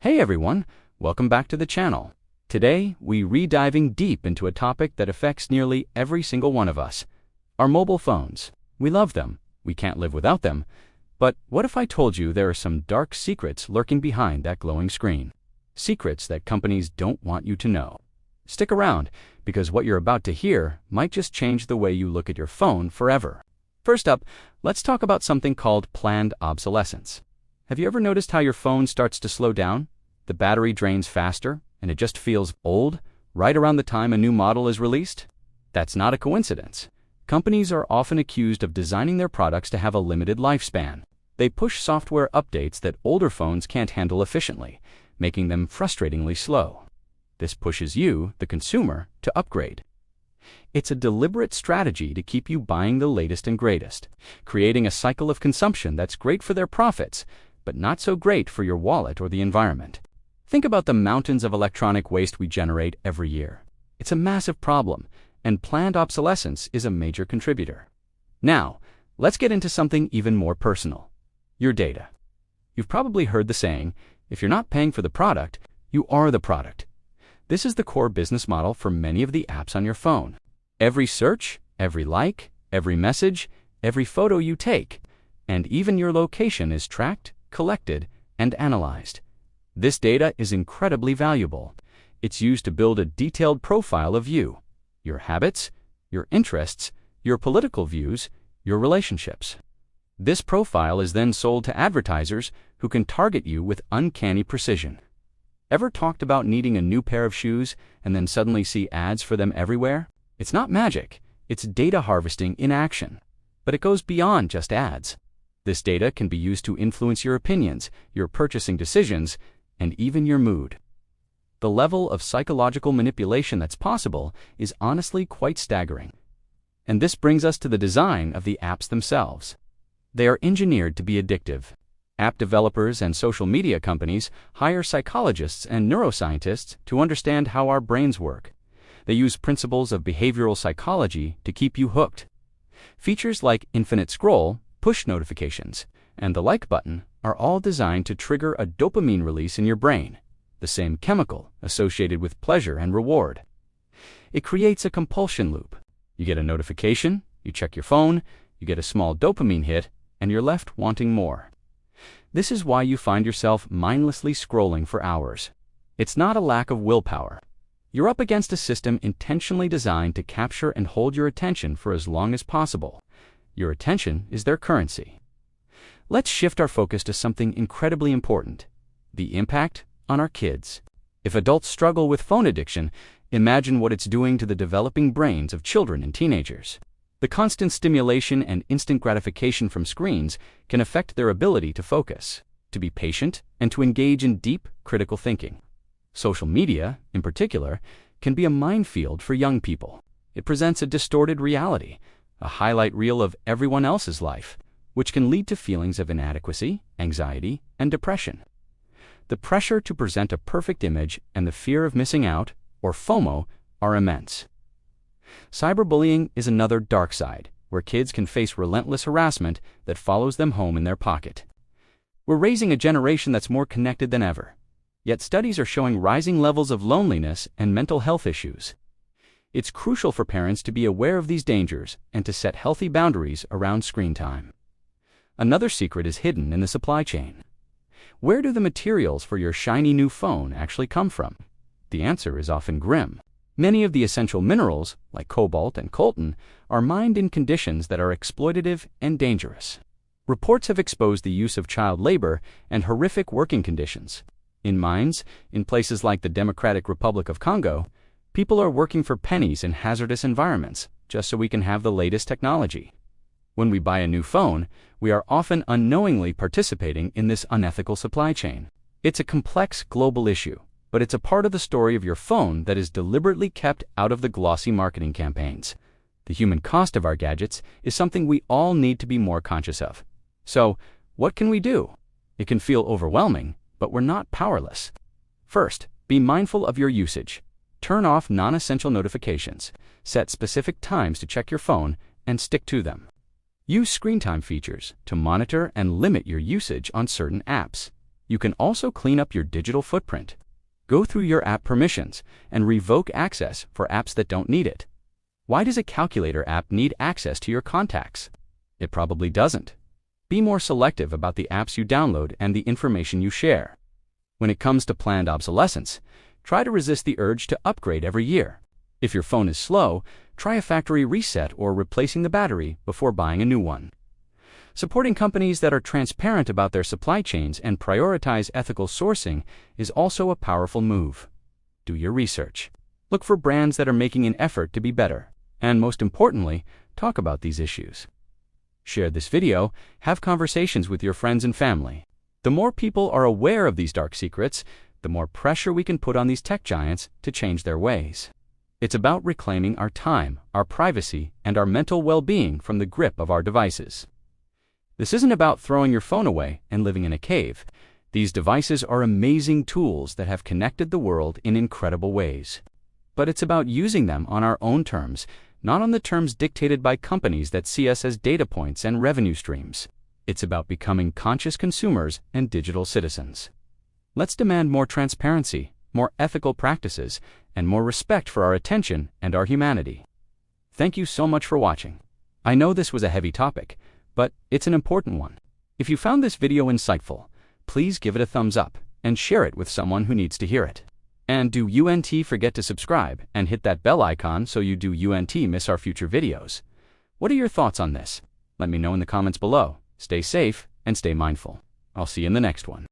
Hey everyone, welcome back to the channel. Today, we're diving deep into a topic that affects nearly every single one of us. Our mobile phones. We love them. We can't live without them. But what if I told you there are some dark secrets lurking behind that glowing screen? Secrets that companies don't want you to know. Stick around, because what you're about to hear might just change the way you look at your phone forever. First up, let's talk about something called planned obsolescence. Have you ever noticed how your phone starts to slow down? The battery drains faster, and it just feels old right around the time a new model is released? That's not a coincidence. Companies are often accused of designing their products to have a limited lifespan. They push software updates that older phones can't handle efficiently, making them frustratingly slow. This pushes you, the consumer, to upgrade. It's a deliberate strategy to keep you buying the latest and greatest, creating a cycle of consumption that's great for their profits, but not so great for your wallet or the environment. Think about the mountains of electronic waste we generate every year. It's a massive problem, and planned obsolescence is a major contributor. Now, let's get into something even more personal: your data. You've probably heard the saying, if you're not paying for the product, you are the product. This is the core business model for many of the apps on your phone. Every search, every like, every message, every photo you take, and even your location is tracked, collected, and analyzed. This data is incredibly valuable. It's used to build a detailed profile of you, your habits, your interests, your political views, your relationships. This profile is then sold to advertisers who can target you with uncanny precision. Ever talked about needing a new pair of shoes and then suddenly see ads for them everywhere? It's not magic, it's data harvesting in action. But it goes beyond just ads. This data can be used to influence your opinions, your purchasing decisions, and even your mood. The level of psychological manipulation that's possible is honestly quite staggering. And this brings us to the design of the apps themselves. They are engineered to be addictive. App developers and social media companies hire psychologists and neuroscientists to understand how our brains work. They use principles of behavioral psychology to keep you hooked. Features like infinite scroll, push notifications, and the like button are all designed to trigger a dopamine release in your brain, the same chemical associated with pleasure and reward. It creates a compulsion loop. You get a notification, you check your phone, you get a small dopamine hit, and you're left wanting more. This is why you find yourself mindlessly scrolling for hours. It's not a lack of willpower. You're up against a system intentionally designed to capture and hold your attention for as long as possible. Your attention is their currency. Let's shift our focus to something incredibly important: the impact on our kids. If adults struggle with phone addiction, imagine what it's doing to the developing brains of children and teenagers. The constant stimulation and instant gratification from screens can affect their ability to focus, to be patient, and to engage in deep, critical thinking. Social media, in particular, can be a minefield for young people. It presents a distorted reality, a highlight reel of everyone else's life, which can lead to feelings of inadequacy, anxiety, and depression. The pressure to present a perfect image and the fear of missing out, or FOMO, are immense. Cyberbullying is another dark side, where kids can face relentless harassment that follows them home in their pocket. We're raising a generation that's more connected than ever, yet studies are showing rising levels of loneliness and mental health issues. It's crucial for parents to be aware of these dangers and to set healthy boundaries around screen time. Another secret is hidden in the supply chain. Where do the materials for your shiny new phone actually come from? The answer is often grim. Many of the essential minerals, like cobalt and coltan, are mined in conditions that are exploitative and dangerous. Reports have exposed the use of child labor and horrific working conditions. In mines, in places like the Democratic Republic of Congo, people are working for pennies in hazardous environments just so we can have the latest technology. When we buy a new phone, we are often unknowingly participating in this unethical supply chain. It's a complex global issue, but it's a part of the story of your phone that is deliberately kept out of the glossy marketing campaigns. The human cost of our gadgets is something we all need to be more conscious of. So, what can we do? It can feel overwhelming, but we're not powerless. First, be mindful of your usage. Turn off non-essential notifications, set specific times to check your phone, and stick to them. Use screen time features to monitor and limit your usage on certain apps. You can also clean up your digital footprint. Go through your app permissions and revoke access for apps that don't need it. Why does a calculator app need access to your contacts? It probably doesn't. Be more selective about the apps you download and the information you share. When it comes to planned obsolescence, try to resist the urge to upgrade every year. If your phone is slow, try a factory reset or replacing the battery before buying a new one. Supporting companies that are transparent about their supply chains and prioritize ethical sourcing is also a powerful move. Do your research. Look for brands that are making an effort to be better. And most importantly, talk about these issues. Share this video, have conversations with your friends and family. The more people are aware of these dark secrets, the more pressure we can put on these tech giants to change their ways. It's about reclaiming our time, our privacy, and our mental well-being from the grip of our devices. This isn't about throwing your phone away and living in a cave. These devices are amazing tools that have connected the world in incredible ways. But it's about using them on our own terms, not on the terms dictated by companies that see us as data points and revenue streams. It's about becoming conscious consumers and digital citizens. Let's demand more transparency, more ethical practices, and more respect for our attention and our humanity. Thank you so much for watching. I know this was a heavy topic, but it's an important one. If you found this video insightful, please give it a thumbs up and share it with someone who needs to hear it. And do UNT forget to subscribe and hit that bell icon so you do UNT miss our future videos. What are your thoughts on this? Let me know in the comments below. Stay safe and stay mindful. I'll see you in the next one.